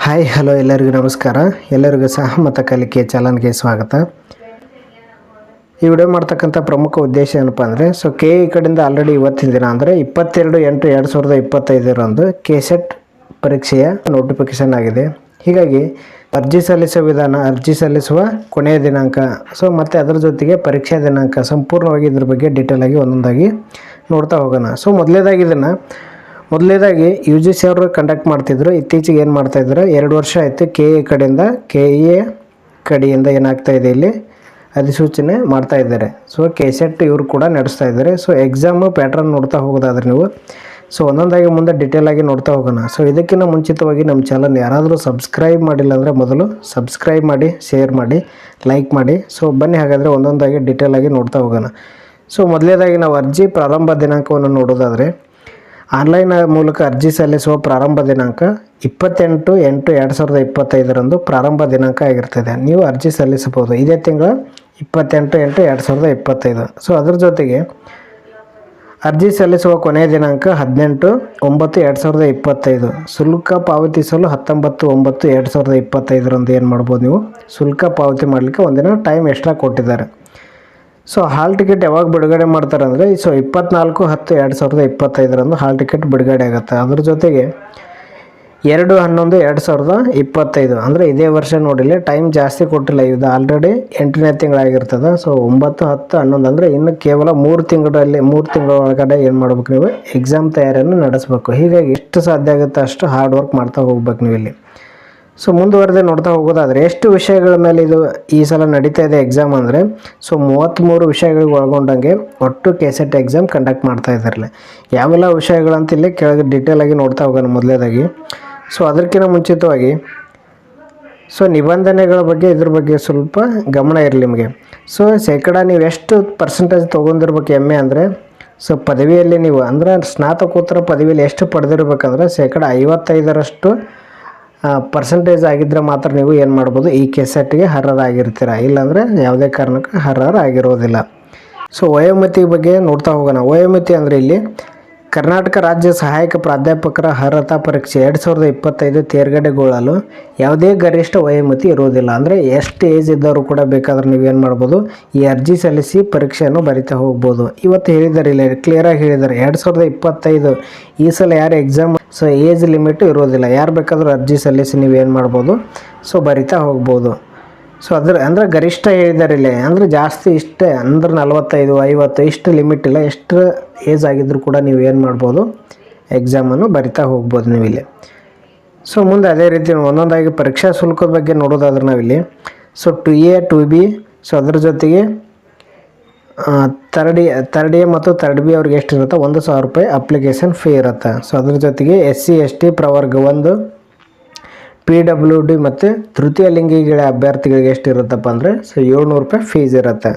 Hi hello ಎಲ್ಲರಿಗೂ ನಮಸ್ಕಾರ. ಎಲ್ಲರಿಗೂ ಸಹಮತ ಕಲಿಕೆ ಚಾನಲ್ಗೆ ಸ್ವಾಗತ. ಈ ವಿಡಿಯೋ ಮಾಡ್ತಕ್ಕಂಥ ಪ್ರಮುಖ ಉದ್ದೇಶ ಏನಪ್ಪ ಅಂದರೆ ಕೆ ಇ ಕಡೆಯಿಂದ ಆಲ್ರೆಡಿ ಇವತ್ತಿನ ದಿನ ಅಂದರೆ 22/8/2025 ಕೆಸೆಟ್ ಪರೀಕ್ಷೆಯ ನೋಟಿಫಿಕೇಷನ್ ಆಗಿದೆ. ಹೀಗಾಗಿ ಅರ್ಜಿ ಸಲ್ಲಿಸುವ ವಿಧಾನ, ಅರ್ಜಿ ಸಲ್ಲಿಸುವ ಕೊನೆಯ ದಿನಾಂಕ, ಮತ್ತು ಅದರ ಜೊತೆಗೆ ಪರೀಕ್ಷಾ ದಿನಾಂಕ ಸಂಪೂರ್ಣವಾಗಿ ಇದ್ರ ಬಗ್ಗೆ ಡೀಟೇಲ್ ಆಗಿ ಒಂದೊಂದಾಗಿ ನೋಡ್ತಾ ಹೋಗೋಣ. ಮೊದಲನೇದಾಗಿ UGC ಅವರು ಕಂಡಕ್ಟ್ ಮಾಡ್ತಿದ್ರು. ಇತ್ತೀಚೆಗೆ ಏನು ಮಾಡ್ತಾಯಿದ್ರು, 2 ವರ್ಷ ಆಯಿತು ಕೆ ಎ ಕಡೆಯಿಂದ ಏನಾಗ್ತಾ ಇದೆ, ಇಲ್ಲಿ ಅಧಿಸೂಚನೆ ಮಾಡ್ತಾ ಇದ್ದಾರೆ. ಕೆಸೆಟ್ ಇವರು ಕೂಡ ನಡೆಸ್ತಾ ಇದ್ದಾರೆ. ಎಕ್ಸಾಮು ಪ್ಯಾಟ್ರನ್ ನೋಡ್ತಾ ಹೋಗೋದಾದ್ರೆ ನೀವು ಒಂದೊಂದಾಗಿ ಮುಂದೆ ಡೀಟೇಲ್ ಆಗಿ ನೋಡ್ತಾ ಹೋಗೋಣ. ಇದಕ್ಕಿಂತ ಮುಂಚಿತವಾಗಿ ನಮ್ಮ ಚಾನಲ್ ಯಾರಾದರೂ ಸಬ್ಸ್ಕ್ರೈಬ್ ಮಾಡಿಲ್ಲ ಅಂದರೆ ಮೊದಲು ಸಬ್ಸ್ಕ್ರೈಬ್ ಮಾಡಿ, ಶೇರ್ ಮಾಡಿ, ಲೈಕ್ ಮಾಡಿ. ಬನ್ನಿ ಹಾಗಾದರೆ ಒಂದೊಂದಾಗಿ ಡೀಟೇಲ್ ಆಗಿ ನೋಡ್ತಾ ಹೋಗೋಣ. ಮೊದಲನೇದಾಗಿ ನಾವು ಅರ್ಜಿ ಪ್ರಾರಂಭ ದಿನಾಂಕವನ್ನು ನೋಡೋದಾದರೆ ಆನ್ಲೈನ್ ಮೂಲಕ ಅರ್ಜಿ ಸಲ್ಲಿಸುವ ಪ್ರಾರಂಭ ದಿನಾಂಕ 28/8/2025 ಪ್ರಾರಂಭ ದಿನಾಂಕ ಆಗಿರ್ತದೆ. ನೀವು ಅರ್ಜಿ ಸಲ್ಲಿಸಬಹುದು ಇದೇ ತಿಂಗಳ 28/8/2025. ಅದರ ಜೊತೆಗೆ ಅರ್ಜಿ ಸಲ್ಲಿಸುವ ಕೊನೆಯ ದಿನಾಂಕ 18/9/2025. ಶುಲ್ಕ ಪಾವತಿಸಲು 19/9/2025 ಏನು ಮಾಡ್ಬೋದು, ನೀವು ಶುಲ್ಕ ಪಾವತಿ ಮಾಡಲಿಕ್ಕೆ ಒಂದಿನ ಟೈಮ್ ಎಕ್ಸ್ಟ್ರಾ ಕೊಟ್ಟಿದ್ದಾರೆ. ಹಾಲ್ ಟಿಕೆಟ್ ಯಾವಾಗ ಬಿಡುಗಡೆ ಮಾಡ್ತಾರೆ ಅಂದರೆ 24/10/2025 ಹಾಲ್ ಟಿಕೆಟ್ ಬಿಡುಗಡೆ ಆಗುತ್ತೆ. ಅದ್ರ ಜೊತೆಗೆ 2/11/2025 ಅಂದರೆ ಇದೇ ವರ್ಷ ನೋಡಿಲ್ಲ, ಟೈಮ್ ಜಾಸ್ತಿ ಕೊಟ್ಟಿಲ್ಲ. ಇದು ಆಲ್ರೆಡಿ 8ನೇ ತಿಂಗಳಾಗಿರ್ತದೆ. 9, 10, 11 ಅಂದರೆ ಇನ್ನು ಕೇವಲ 3 ತಿಂಗಳ ಒಳಗಡೆ ಏನು ಮಾಡ್ಬೇಕು, ನೀವು ಎಕ್ಸಾಮ್ ತಯಾರಿಯನ್ನು ನಡೆಸಬೇಕು. ಹೀಗಾಗಿ ಎಷ್ಟು ಸಾಧ್ಯ ಆಗುತ್ತೆ ಅಷ್ಟು ಹಾರ್ಡ್ ವರ್ಕ್ ಮಾಡ್ತಾ ಹೋಗ್ಬೇಕು ನೀವು ಇಲ್ಲಿ. ಮುಂದುವರೆದೇ ನೋಡ್ತಾ ಹೋಗೋದಾದರೆ ಎಷ್ಟು ವಿಷಯಗಳ ಮೇಲೆ ಇದು ಈ ಸಲ ನಡೀತಾ ಇದೆ ಎಕ್ಸಾಮ್ ಅಂದರೆ 33 ವಿಷಯಗಳಿಗೆ ಒಳಗೊಂಡಂಗೆ ಒಟ್ಟು ಕೆಸೆಟ್ ಎಕ್ಸಾಮ್ ಕಂಡಕ್ಟ್ ಮಾಡ್ತಾ ಇದ್ದಾರಲ್ಲ. ಯಾವೆಲ್ಲ ವಿಷಯಗಳಂತ ಇಲ್ಲಿ ಕೆಳಗೆ ಡೀಟೇಲ್ ಆಗಿ ನೋಡ್ತಾ ಹೋಗೋಣ. ಮೊದಲೇದಾಗಿ ಅದಕ್ಕಿಂತ ಮುಂಚಿತವಾಗಿ ನಿಬಂಧನೆಗಳ ಬಗ್ಗೆ, ಇದ್ರ ಬಗ್ಗೆ ಸ್ವಲ್ಪ ಗಮನ ಇರಲಿ ನಿಮಗೆ. ಶೇಕಡ ನೀವು ಎಷ್ಟು ಪರ್ಸೆಂಟೇಜ್ ತೊಗೊಂಡಿರ್ಬೇಕು MA ಅಂದರೆ ಪದವಿಯಲ್ಲಿ ನೀವು ಅಂದರೆ ಸ್ನಾತಕೋತ್ತರ ಪದವಿಯಲ್ಲಿ ಎಷ್ಟು ಪಡೆದಿರ್ಬೇಕಂದ್ರೆ ಶೇಕಡ 55ರಷ್ಟು ಪರ್ಸೆಂಟೇಜ್ ಆಗಿದ್ದರೆ ಮಾತ್ರ ನೀವು ಏನು ಮಾಡ್ಬೋದು, ಈ ಕೆಸೆಟ್ಗೆ ಅರ್ಹರಾಗಿರ್ತೀರ. ಇಲ್ಲಾಂದರೆ ಯಾವುದೇ ಕಾರಣಕ್ಕೆ ಅರ್ಹರಾಗಿರೋದಿಲ್ಲ. ವಯೋಮಿತಿ ಬಗ್ಗೆ ನೋಡ್ತಾ ಹೋಗೋಣ. ವಯೋಮಿತಿ ಅಂದರೆ ಇಲ್ಲಿ ಕರ್ನಾಟಕ ರಾಜ್ಯ ಸಹಾಯಕ ಪ್ರಾಧ್ಯಾಪಕರ ಅರ್ಹತಾ ಪರೀಕ್ಷೆ 2025 ತೇರ್ಗಡೆಗೊಳ್ಳಲು ಯಾವುದೇ ಗರಿಷ್ಠ ವಯೋಮಿತಿ ಇರೋದಿಲ್ಲ. ಅಂದರೆ ಎಷ್ಟು ಏಜ್ ಇದ್ದವರು ಕೂಡ ಬೇಕಾದ್ರೆ ನೀವೇನು ಮಾಡ್ಬೋದು, ಈ ಅರ್ಜಿ ಸಲ್ಲಿಸಿ ಪರೀಕ್ಷೆಯನ್ನು ಬರಿತಾ ಹೋಗ್ಬೋದು. ಇವತ್ತು ಹೇಳಿದ್ದಾರೆ, ಇಲ್ಲ ಕ್ಲಿಯರಾಗಿ ಹೇಳಿದ್ದಾರೆ 2025 ಈ ಸಲ ಯಾರು ಎಕ್ಸಾಮ್ ಏಜ್ ಲಿಮಿಟು ಇರೋದಿಲ್ಲ. ಯಾರು ಬೇಕಾದರೂ ಅರ್ಜಿ ಸಲ್ಲಿಸಿ ನೀವೇನು ಮಾಡ್ಬೋದು, ಬರಿತಾ ಹೋಗ್ಬೋದು. ಅಂದರೆ ಗರಿಷ್ಠ ಹೇಳಿದ್ದಾರೆ ಇಲ್ಲಿ, ಅಂದರೆ ಜಾಸ್ತಿ ಇಷ್ಟೇ ಅಂದ್ರೆ 45, 50 ಇಷ್ಟು ಲಿಮಿಟ್ ಇಲ್ಲ. ಎಷ್ಟು ಏಜ್ ಆಗಿದ್ದರೂ ಕೂಡ ನೀವು ಏನು ಮಾಡ್ಬೋದು, ಎಕ್ಸಾಮನ್ನು ಬರಿತಾ ಹೋಗ್ಬೋದು ನೀವು ಇಲ್ಲಿ. ಮುಂದೆ ಅದೇ ರೀತಿ ಒಂದೊಂದಾಗಿ ಪರೀಕ್ಷಾ ಶುಲ್ಕದ ಬಗ್ಗೆ ನೋಡೋದಾದ್ರೆ ನಾವಿಲ್ಲಿ 2A 2B ಅದ್ರ ಜೊತೆಗೆ ಥರ್ಡ್ ಎ ಮತ್ತು ಥರ್ಡ್ ಬಿ ಅವ್ರಿಗೆ ಎಷ್ಟು ಇರುತ್ತೆ, 1,000 ರೂಪಾಯಿ ಅಪ್ಲಿಕೇಶನ್ ಫೀ ಇರುತ್ತೆ. ಅದ್ರ ಜೊತೆಗೆ SC ST ಪ್ರವರ್ಗ 1, PWD ಮತ್ತು ತೃತೀಯ ಲಿಂಗಿಗಳ ಅಭ್ಯರ್ಥಿಗಳಿಗೆ ಎಷ್ಟು ಇರುತ್ತಪ್ಪ ಅಂದರೆ 700 ರೂಪಾಯಿ ಫೀಸ್ ಇರುತ್ತೆ.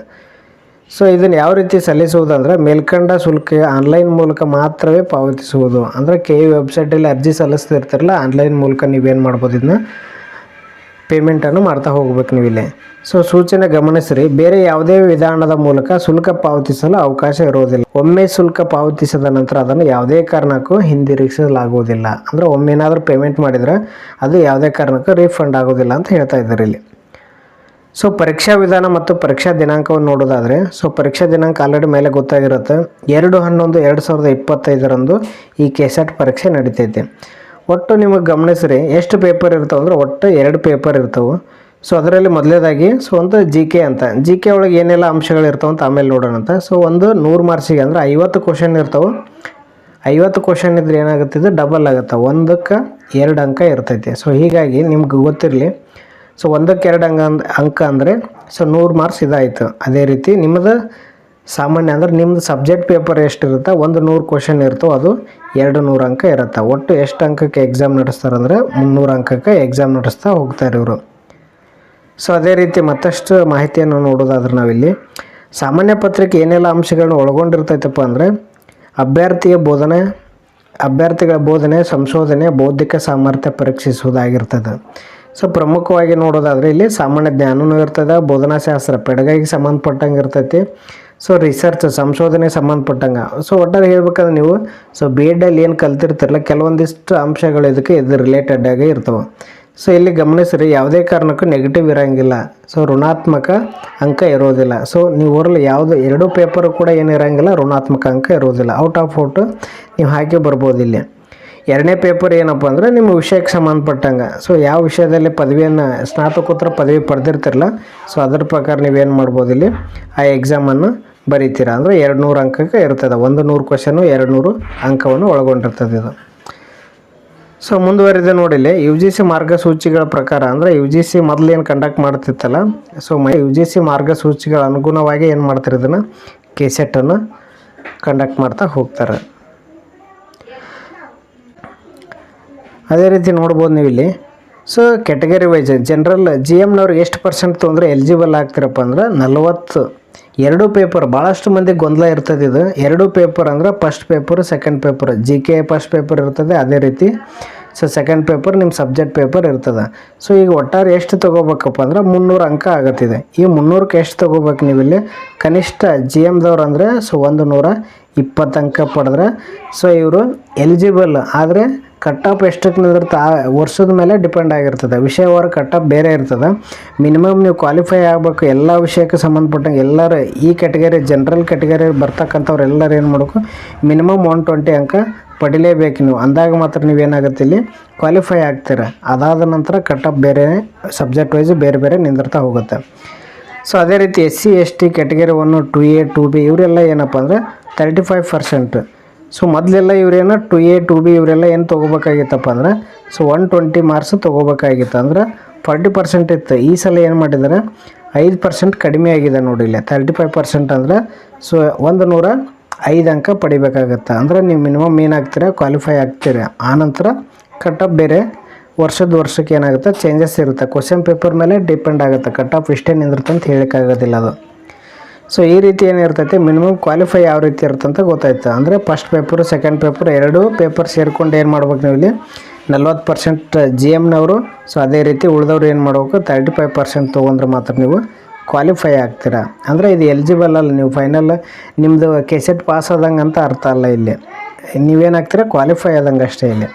ಇದನ್ನು ಯಾವ ರೀತಿ ಸಲ್ಲಿಸುವುದಂದರೆ ಮೇಲ್ಕಂಡ ಶುಲ್ಕ ಆನ್ಲೈನ್ ಮೂಲಕ ಮಾತ್ರವೇ ಪಾವತಿಸುವುದು. ಅಂದರೆ KE ವೆಬ್ಸೈಟಲ್ಲಿ ಅರ್ಜಿ ಸಲ್ಲಿಸ್ತಿರ್ತಿರಲ್ಲ, ಆನ್ಲೈನ್ ಮೂಲಕ ನೀವೇನು ಮಾಡ್ಬೋದು, ಇದನ್ನ ಪೇಮೆಂಟನ್ನು ಮಾಡ್ತಾ ಹೋಗ್ಬೇಕು ನೀವು ಇಲ್ಲಿ. ಸೂಚನೆ ಗಮನಿಸಿರಿ, ಬೇರೆ ಯಾವುದೇ ವಿಧಾನದ ಮೂಲಕ ಶುಲ್ಕ ಪಾವತಿಸಲು ಅವಕಾಶ ಇರೋದಿಲ್ಲ. ಒಮ್ಮೆ ಶುಲ್ಕ ಪಾವತಿಸಿದ ನಂತರ ಅದನ್ನು ಯಾವುದೇ ಕಾರಣಕ್ಕೂ ಹಿಂದಿರುಗಿಸಲಾಗುವುದಿಲ್ಲ. ಅಂದರೆ ಒಮ್ಮೆ ಏನಾದರೂ ಪೇಮೆಂಟ್ ಮಾಡಿದರೆ ಅದು ಯಾವುದೇ ಕಾರಣಕ್ಕೂ ರೀಫಂಡ್ ಆಗೋದಿಲ್ಲ ಅಂತ ಹೇಳ್ತಾ ಇದ್ದಾರೆ ಇಲ್ಲಿ. ಪರೀಕ್ಷಾ ವಿಧಾನ ಮತ್ತು ಪರೀಕ್ಷಾ ದಿನಾಂಕವನ್ನು ನೋಡೋದಾದರೆ ಪರೀಕ್ಷಾ ದಿನಾಂಕ ಆಲ್ರೆಡಿ ಮೇಲೆ ಗೊತ್ತಾಗಿರುತ್ತೆ. 2/11/2025 ಈ ಕೆಸೆಟ್ ಪರೀಕ್ಷೆ ನಡೀತೈತೆ. ಒಟ್ಟು ನಿಮಗೆ ಗಮನಿಸ್ರಿ ಎಷ್ಟು ಪೇಪರ್ ಇರ್ತಾವೆ ಅಂದರೆ ಒಟ್ಟು 2 ಪೇಪರ್ ಇರ್ತವೆ. ಅದರಲ್ಲಿ ಮೊದಲೇದಾಗಿ ಒಂದು GK ಅಂತ, GK ಒಳಗೆ ಏನೆಲ್ಲ ಅಂಶಗಳು ಇರ್ತಾವೆ ಅಂತ ಆಮೇಲೆ ನೋಡೋಣ ಅಂತ. ಒಂದು 100 ಮಾರ್ಕ್ಸಿಗೆ ಅಂದರೆ 50 ಕ್ವಶನ್ ಇರ್ತಾವೆ. 50 ಕ್ವಶನ್ ಇದ್ರೆ ಏನಾಗುತ್ತೆ, ಇದು ಡಬಲ್ ಆಗುತ್ತೆ, 1ಕ್ಕೆ 2 ಅಂಕ ಇರ್ತೈತೆ. ಹೀಗಾಗಿ ನಿಮ್ಗೆ ಗೊತ್ತಿರಲಿ, 1ಕ್ಕೆ 2 ಅಂಕ ಅಂದರೆ 100 ಮಾರ್ಕ್ಸ್ ಇದಾಯಿತು. ಅದೇ ರೀತಿ ನಿಮ್ಮದು ಸಾಮಾನ್ಯ ಅಂದರೆ ನಿಮ್ಮದು ಸಬ್ಜೆಕ್ಟ್ ಪೇಪರ್ ಎಷ್ಟಿರುತ್ತೆ, 100 ಕ್ವಶನ್ ಇರ್ತವೆ, ಅದು 200 ಅಂಕ ಇರುತ್ತೆ. ಒಟ್ಟು ಎಷ್ಟು ಅಂಕಕ್ಕೆ ಎಕ್ಸಾಮ್ ನಡೆಸ್ತಾರೆ ಅಂದರೆ 300 ಅಂಕಕ್ಕೆ ಎಕ್ಸಾಮ್ ನಡೆಸ್ತಾ ಹೋಗ್ತಾರೆ ಇವರು. ಅದೇ ರೀತಿ ಮತ್ತಷ್ಟು ಮಾಹಿತಿಯನ್ನು ನೋಡೋದಾದ್ರೆ ನಾವಿಲ್ಲಿ ಸಾಮಾನ್ಯ ಪತ್ರಿಕೆ ಏನೆಲ್ಲ ಅಂಶಗಳನ್ನ ಒಳಗೊಂಡಿರ್ತೈತಪ್ಪ ಅಂದರೆ ಅಭ್ಯರ್ಥಿಗಳ ಬೋಧನೆ, ಸಂಶೋಧನೆ, ಬೌದ್ಧಿಕ ಸಾಮರ್ಥ್ಯ ಪರೀಕ್ಷಿಸುವುದಾಗಿರ್ತದೆ. ಪ್ರಮುಖವಾಗಿ ನೋಡೋದಾದರೆ ಇಲ್ಲಿ ಸಾಮಾನ್ಯ ಜ್ಞಾನವೂ ಇರ್ತದೆ, ಬೋಧನಾಶಾಸ್ತ್ರ ಪೆಡಗಾಗಿಗೆ ಸಂಬಂಧಪಟ್ಟಂಗೆ ಇರ್ತೈತಿ, ರಿಸರ್ಚ್ ಸಂಶೋಧನೆ ಸಂಬಂಧಪಟ್ಟಂಗೆ. ಒಟ್ಟಾರೆ ಹೇಳ್ಬೇಕಂದ್ರೆ ನೀವು B.Edಲ್ಲಿ ಏನು ಕಲ್ತಿರ್ತಿರಲ್ಲ ಕೆಲವೊಂದಿಷ್ಟು ಅಂಶಗಳು ಇದಕ್ಕೆ ಇದು ರಿಲೇಟೆಡ್ ಆಗಿ ಇರ್ತವೆ. ಸೊ ಇಲ್ಲಿ ಗಮನಿಸ್ರಿ, ಯಾವುದೇ ಕಾರಣಕ್ಕೂ ನೆಗೆಟಿವ್ ಇರೋಂಗಿಲ್ಲ. ಸೊ ಋಣಾತ್ಮಕ ಅಂಕ ಇರೋದಿಲ್ಲ. ಸೊ ನೀವು ಓರಲ್ ಯಾವುದು 2 ಪೇಪರು ಕೂಡ ಏನು ಇರೋಂಗಿಲ್ಲ, ಋಣಾತ್ಮಕ ಅಂಕ ಇರೋದಿಲ್ಲ. ಔಟ್ ಆಫ್ ಔಟ್ ನೀವು ಹಾಕಿ ಬರ್ಬೋದು. ಇಲ್ಲಿ 2ನೇ ಪೇಪರ್ ಏನಪ್ಪ ಅಂದರೆ ನಿಮ್ಮ ವಿಷಯಕ್ಕೆ ಸಂಬಂಧಪಟ್ಟಂಗೆ. ಸೊ ಯಾವ ವಿಷಯದಲ್ಲಿ ಪದವಿಯನ್ನು ಸ್ನಾತಕೋತ್ತರ ಪದವಿ ಪಡೆದಿರ್ತಿರಲ್ಲ, ಸೊ ಅದ್ರ ಪ್ರಕಾರ ನೀವೇನು ಮಾಡ್ಬೋದು, ಇಲ್ಲಿ ಆ ಎಕ್ಸಾಮನ್ನು ಬರೀತೀರ. ಅಂದರೆ 200 ಅಂಕಕ್ಕೆ ಇರ್ತದೆ. 100 ಕ್ವಶನು 200 ಅಂಕವನ್ನು ಒಳಗೊಂಡಿರ್ತದೆ ಇದು. ಸೊ ಮುಂದುವರಿದ ನೋಡಿಲ್ಲಿ UGC ಮಾರ್ಗಸೂಚಿಗಳ ಪ್ರಕಾರ, ಅಂದರೆ UGC ಮೊದಲು ಏನು ಕಂಡಕ್ಟ್ ಮಾಡ್ತಿತ್ತಲ್ಲ, ಸೊ UGC ಮಾರ್ಗಸೂಚಿಗಳ ಅನುಗುಣವಾಗಿ ಏನು ಮಾಡ್ತಾರೆ, ಇದನ್ನು ಕೆಸೆಟನ್ನು ಕಂಡಕ್ಟ್ ಮಾಡ್ತಾ ಹೋಗ್ತಾರೆ. ಅದೇ ರೀತಿ ನೋಡ್ಬೋದು ನೀವು ಇಲ್ಲಿ. ಸೊ ಕ್ಯಾಟಗರಿ ವೈಸ್ ಜನರಲ್ GMನವ್ರಿಗೆ ಎಷ್ಟು ಪರ್ಸೆಂಟ್ ತೊಂದರೆ ಎಲಿಜಿಬಲ್ ಆಗ್ತಿರಪ್ಪ ಅಂದ್ರೆ 40. 2 ಪೇಪರ್, ಭಾಳಷ್ಟು ಮಂದಿ ಗೊಂದಲ ಇರ್ತದೆ ಇದು. 2 ಪೇಪರ್ ಅಂದ್ರೆ first paper, second paper. GK first paper ಇರ್ತದೆ, ಅದೇ ರೀತಿ ಸೊ ಸೆಕೆಂಡ್ ಪೇಪರ್ ನಿಮ್ಮ ಸಬ್ಜೆಕ್ಟ್ ಪೇಪರ್ ಇರ್ತದೆ. ಸೊ ಈಗ ಒಟ್ಟಾರೆ ಎಷ್ಟು ತೊಗೋಬೇಕಪ್ಪ ಅಂದ್ರೆ 300 ಅಂಕ ಆಗುತ್ತಿದೆ. ಈ 300ಕ್ಕೆ ಎಷ್ಟು ತೊಗೋಬೇಕು ನೀವು ಇಲ್ಲಿ, ಕನಿಷ್ಠ GMದವ್ರು ಅಂದರೆ ಸೊ 120 ಅಂಕ ಪಡೆದ್ರೆ ಸೊ ಇವರು ಎಲಿಜಿಬಲ್. ಆದರೆ ಕಟ್ ಆಫ್ ಎಷ್ಟಕ್ಕೆ ನಿಂದಿರುತ್ತೆ ಆ ವರ್ಷದ ಮೇಲೆ ಡಿಪೆಂಡ್ ಆಗಿರ್ತದೆ. ವಿಷಯವಾರು ಕಟ್ ಆಫ್ ಬೇರೆ ಇರ್ತದೆ. ಮಿನಿಮಮ್ ನೀವು ಕ್ವಾಲಿಫೈ ಆಗಬೇಕು ಎಲ್ಲ ವಿಷಯಕ್ಕೆ ಸಂಬಂಧಪಟ್ಟಂಗೆ. ಎಲ್ಲರೂ ಈ ಕ್ಯಾಟಗರಿ ಜನರಲ್ ಕ್ಯಾಟಗರಿ ಬರ್ತಕ್ಕಂಥವ್ರು ಎಲ್ಲರೂ ಏನು ಮಾಡಬೇಕು, ಮಿನಿಮಮ್ 120 ಅಂಕ ಪಡಿಲೇಬೇಕು ನೀವು. ಅಂದಾಗ ಮಾತ್ರ ನೀವೇನಾಗುತ್ತೆ ಇಲ್ಲಿ ಕ್ವಾಲಿಫೈ ಆಗ್ತೀರ. ಅದಾದ ನಂತರ ಕಟ್ ಆಫ್ ಬೇರೆ ಸಬ್ಜೆಕ್ಟ್ ವೈಸ್ ಬೇರೆ ಬೇರೆ ನಿಂದಿರ್ತಾ ಹೋಗುತ್ತೆ. ಸೊ ಅದೇ ರೀತಿ SC ST category 1, 2A 2B ಇವರೆಲ್ಲ ಏನಪ್ಪ ಅಂದರೆ 35%. ಸೊ ಮೊದಲೆಲ್ಲ ಇವರೇನು 2A 2B ಇವರೆಲ್ಲ ಏನು ತೊಗೋಬೇಕಾಗಿತ್ತಪ್ಪ ಅಂದ್ರೆ ಸೊ 120 ಮಾರ್ಕ್ಸ್ ತೊಗೋಬೇಕಾಗಿತ್ತು. ಅಂದ್ರೆ 40% ಇತ್ತು. ಈ ಸಲ ಏನು ಮಾಡಿದ್ದಾರೆ, 5% ಕಡಿಮೆ ಆಗಿದೆ ನೋಡಿ ಇಲ್ಲಿ. 35% ಅಂದರೆ ಸೊ 105 ಅಂಕ ಪಡಿಬೇಕಾಗತ್ತೆ. ಅಂದರೆ ನೀವು ಮಿನಿಮಮ್ ಏನಾಗ್ತೀರ, ಕ್ವಾಲಿಫೈ ಆಗ್ತೀರ. ಆನಂತರ ಕಟ್ ಆಫ್ ಬೇರೆ ವರ್ಷಕ್ಕೆ ಏನಾಗುತ್ತೆ ಚೇಂಜಸ್ ಇರುತ್ತೆ. ಕ್ವಶನ್ ಪೇಪರ್ ಮೇಲೆ ಡಿಪೆಂಡ್ ಆಗುತ್ತೆ. ಕಟ್ ಆಫ್ ಇಷ್ಟೇ ನಿಂದಿರುತ್ತೆ ಅಂತ ಹೇಳೋಕ್ಕಾಗೋದಿಲ್ಲ ಅದು. ಸೊ ಈ ರೀತಿ ಏನಿರ್ತೈತೆ, ಮಿನಿಮಮ್ ಕ್ವಾಲಿಫೈ ಯಾವ ರೀತಿ ಇರುತ್ತೆ ಅಂತ ಗೊತ್ತಾಯ್ತು. ಅಂದರೆ first paper second paper 2 paper ಸೇರ್ಕೊಂಡು ಏನು ಮಾಡ್ಬೇಕು ನೀವು ಇಲ್ಲಿ 40% GMನವರು. ಸೊ ಅದೇ ರೀತಿ ಉಳಿದವ್ರು ಏನು ಮಾಡ್ಬೇಕು 35% ತೊಗೊಂಡ್ರೆ ಮಾತ್ರ ನೀವು ಕ್ವಾಲಿಫೈ ಆಗ್ತೀರಾ. ಅಂದರೆ ಇದು ಎಲಿಜಿಬಲ್ ಅಲ್ಲ, ನೀವು ಫೈನಲ್ ನಿಮ್ಮದು ಕೆಸೆಟ್ ಪಾಸ್ ಆದಂಗೆ ಅಂತ ಅರ್ಥ ಅಲ್ಲ. ಇಲ್ಲಿ ನೀವೇನಾಗ್ತೀರಾ, ಕ್ವಾಲಿಫೈ ಆದಂಗೆ ಅಷ್ಟೇ ಇಲ್ಲಿ.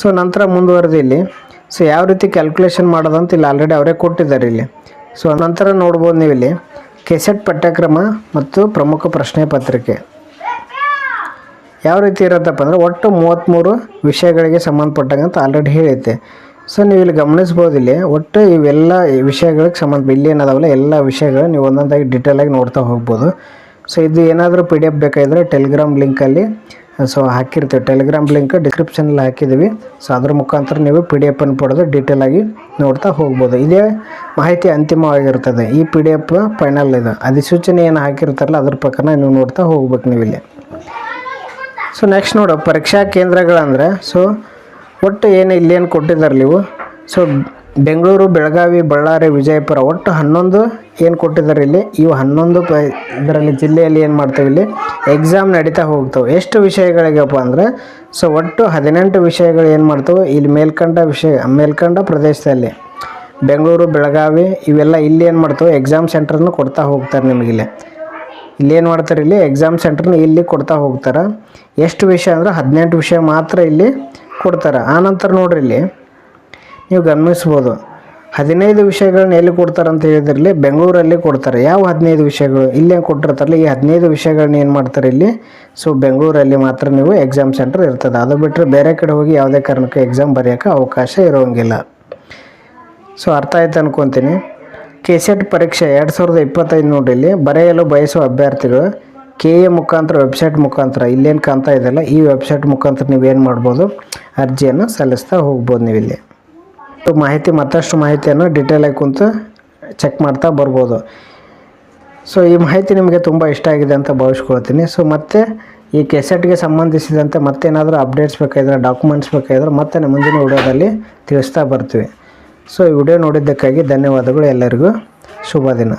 ಸೊ ನಂತರ ಮುಂದುವರೆದು ಇಲ್ಲಿ ಸೊ ಯಾವ ರೀತಿ ಕ್ಯಾಲ್ಕುಲೇಷನ್ ಮಾಡೋದಂತ ಇಲ್ಲಿ ಆಲ್ರೆಡಿ ಅವರೇ ಕೊಟ್ಟಿದ್ದಾರೆ ಇಲ್ಲಿ. ಸೊ ನಂತರ ನೋಡ್ಬೋದು ನೀವು ಇಲ್ಲಿ ಕೆಸೆಟ್ ಪಠ್ಯಕ್ರಮ ಮತ್ತು ಪ್ರಮುಖ ಪ್ರಶ್ನೆ ಪತ್ರಿಕೆ ಯಾವ ರೀತಿ ಇರುತ್ತಪ್ಪ ಅಂದರೆ ಒಟ್ಟು 33 ವಿಷಯಗಳಿಗೆ ಸಂಬಂಧಪಟ್ಟಂಗೆ ಅಂತ ಆಲ್ರೆಡಿ ಹೇಳೈತೆ. ಸೊ ನೀವು ಇಲ್ಲಿ ಗಮನಿಸ್ಬೋದು, ಇಲ್ಲಿ ಒಟ್ಟು ಇವೆಲ್ಲ ವಿಷಯಗಳಿಗೆ ಸಂಬಂಧ ಇಲ್ಲಿ ಏನದಾವಲ್ಲ ಎಲ್ಲ ವಿಷಯಗಳು ನೀವು ಒಂದೊಂದಾಗಿ ಡೀಟೇಲಾಗಿ ನೋಡ್ತಾ ಹೋಗ್ಬೋದು. ಸೊ ಇದು ಏನಾದರೂ PDF ಬೇಕಾಗಿದ್ರೆ ಟೆಲಿಗ್ರಾಮ್ ಲಿಂಕಲ್ಲಿ ಸೊ ಹಾಕಿರ್ತೀವಿ. ಟೆಲಿಗ್ರಾಮ್ ಲಿಂಕ್ ಡಿಸ್ಕ್ರಿಪ್ಷನಲ್ಲಿ ಹಾಕಿದ್ದೀವಿ. ಸೊ ಅದ್ರ ಮುಖಾಂತರ ನೀವು PDF ಅನ್ನು ಪಡೆದು ಡೀಟೇಲಾಗಿ ನೋಡ್ತಾ ಹೋಗ್ಬೋದು. ಇದೇ ಮಾಹಿತಿ ಅಂತಿಮವಾಗಿರ್ತದೆ. ಈ PDF ಫೈನಲ್ ಇದು. ಅಧಿಸೂಚನೆ ಏನು ಹಾಕಿರ್ತಾರಲ್ಲ ಅದ್ರ ಪ್ರಕಾರ ನೀವು ನೋಡ್ತಾ ಹೋಗ್ಬೇಕು ನೀವು ಇಲ್ಲಿ. ಸೊ ನೆಕ್ಸ್ಟ್ ನೋಡು ಪರೀಕ್ಷಾ ಕೇಂದ್ರಗಳಂದರೆ ಸೊ ಒಟ್ಟು ಏನು ಇಲ್ಲೇನು ಕೊಟ್ಟಿದ್ದಾರೆ ನೀವು. ಸೊ ಬೆಂಗಳೂರು, ಬೆಳಗಾವಿ, ಬಳ್ಳಾರಿ, ವಿಜಯಪುರ ಒಟ್ಟು 11 ಏನು ಕೊಟ್ಟಿದ್ದಾರೆ ಇಲ್ಲಿ. ಇವು 11 ಇದರಲ್ಲಿ ಜಿಲ್ಲೆಯಲ್ಲಿ ಏನು ಮಾಡ್ತೇವೆ ಇಲ್ಲಿ ಎಕ್ಸಾಮ್ ನಡೀತಾ ಹೋಗ್ತವೆ. ಎಷ್ಟು ವಿಷಯಗಳಿಗಪ್ಪ ಅಂದರೆ ಸೊ ಒಟ್ಟು 18 ವಿಷಯಗಳು ಏನು ಮಾಡ್ತವೆ ಇಲ್ಲಿ ಮೇಲ್ಕಂಡ ಪ್ರದೇಶದಲ್ಲಿ ಬೆಂಗಳೂರು, ಬೆಳಗಾವಿ ಇವೆಲ್ಲ ಇಲ್ಲಿ ಏನು ಮಾಡ್ತವೆ ಎಕ್ಸಾಮ್ ಸೆಂಟರ್ನ ಕೊಡ್ತಾ ಹೋಗ್ತಾರೆ ನಿಮಗಿಲ್ಲಿ. ಇಲ್ಲೇನು ಮಾಡ್ತಾರೆ, ಇಲ್ಲಿ ಎಕ್ಸಾಮ್ ಸೆಂಟರ್ನ ಇಲ್ಲಿ ಕೊಡ್ತಾ ಹೋಗ್ತಾರೆ. ಎಷ್ಟು ವಿಷಯ ಅಂದರೆ 18 ವಿಷಯ ಮಾತ್ರ ಇಲ್ಲಿ ಕೊಡ್ತಾರೆ. ಆನಂತರ ನೋಡ್ರಿ ಇಲ್ಲಿ ನೀವು ಗಮನಿಸ್ಬೋದು 15 ವಿಷಯಗಳನ್ನ ಎಲ್ಲಿ ಕೊಡ್ತಾರೆ ಅಂತ ಹೇಳಿದ್ರಲ್ಲಿ ಬೆಂಗಳೂರಲ್ಲಿ ಕೊಡ್ತಾರೆ. ಯಾವ 15 ವಿಷಯಗಳು ಇಲ್ಲೇ ಕೊಟ್ಟಿರ್ತಾರಲ್ಲ ಈ 15 ವಿಷಯಗಳನ್ನ ಏನು ಮಾಡ್ತಾರೆ ಇಲ್ಲಿ ಸೊ ಬೆಂಗಳೂರಲ್ಲಿ ಮಾತ್ರ ನೀವು ಎಕ್ಸಾಮ್ ಸೆಂಟರ್ ಇರ್ತದೆ. ಅದು ಬಿಟ್ಟರೆ ಬೇರೆ ಕಡೆ ಹೋಗಿ ಯಾವುದೇ ಕಾರಣಕ್ಕೆ ಎಕ್ಸಾಮ್ ಬರೆಯೋಕ್ಕೆ ಅವಕಾಶ ಇರೋಂಗಿಲ್ಲ. ಸೊ ಅರ್ಥ ಆಯ್ತು ಅನ್ಕೊತೀನಿ. ಕೆಸೆಟ್ ಪರೀಕ್ಷೆ 2025 ನೋಡಿ ಇಲ್ಲಿ ಬರೆಯಲು ಬಯಸುವ ಅಭ್ಯರ್ಥಿಗಳು KA ಮುಖಾಂತರ ವೆಬ್ಸೈಟ್ ಮುಖಾಂತರ ಇಲ್ಲೇನು ಕಾಣ್ತಾ ಇದೆಯಲ್ಲ ಈ ವೆಬ್ಸೈಟ್ ಮುಖಾಂತರ ನೀವೇನು ಮಾಡ್ಬೋದು ಅರ್ಜಿಯನ್ನು ಸಲ್ಲಿಸ್ತಾ ಹೋಗ್ಬೋದು. ನೀವು ಇಲ್ಲಿ ಮತ್ತಷ್ಟು ಮಾಹಿತಿಯನ್ನು ಡೀಟೇಲಾಗಿ ಕುಂತು ಚೆಕ್ ಮಾಡ್ತಾ ಬರ್ಬೋದು. ಸೊ ಈ ಮಾಹಿತಿ ನಿಮಗೆ ತುಂಬ ಇಷ್ಟ ಆಗಿದೆ ಅಂತ ಭಾವಿಸ್ಕೊಳ್ತೀನಿ. ಸೊ ಮತ್ತೆ ಈ ಕೆಸೆಟ್ಗೆ ಸಂಬಂಧಿಸಿದಂತೆ ಮತ್ತೇನಾದರೂ ಅಪ್ಡೇಟ್ಸ್ ಬೇಕಾಗಿದ್ರೆ ಡಾಕ್ಯುಮೆಂಟ್ಸ್ ಬೇಕಾಗಿದ್ರೆ ಮತ್ತೆ ಮುಂದಿನ ವಿಡಿಯೋದಲ್ಲಿ ತಿಳಿಸ್ತಾ ಬರ್ತೀವಿ. ಸೊ ಈ ವಿಡಿಯೋ ನೋಡಿದ್ದಕ್ಕಾಗಿ ಧನ್ಯವಾದಗಳು. ಎಲ್ಲರಿಗೂ ಶುಭ ದಿನ.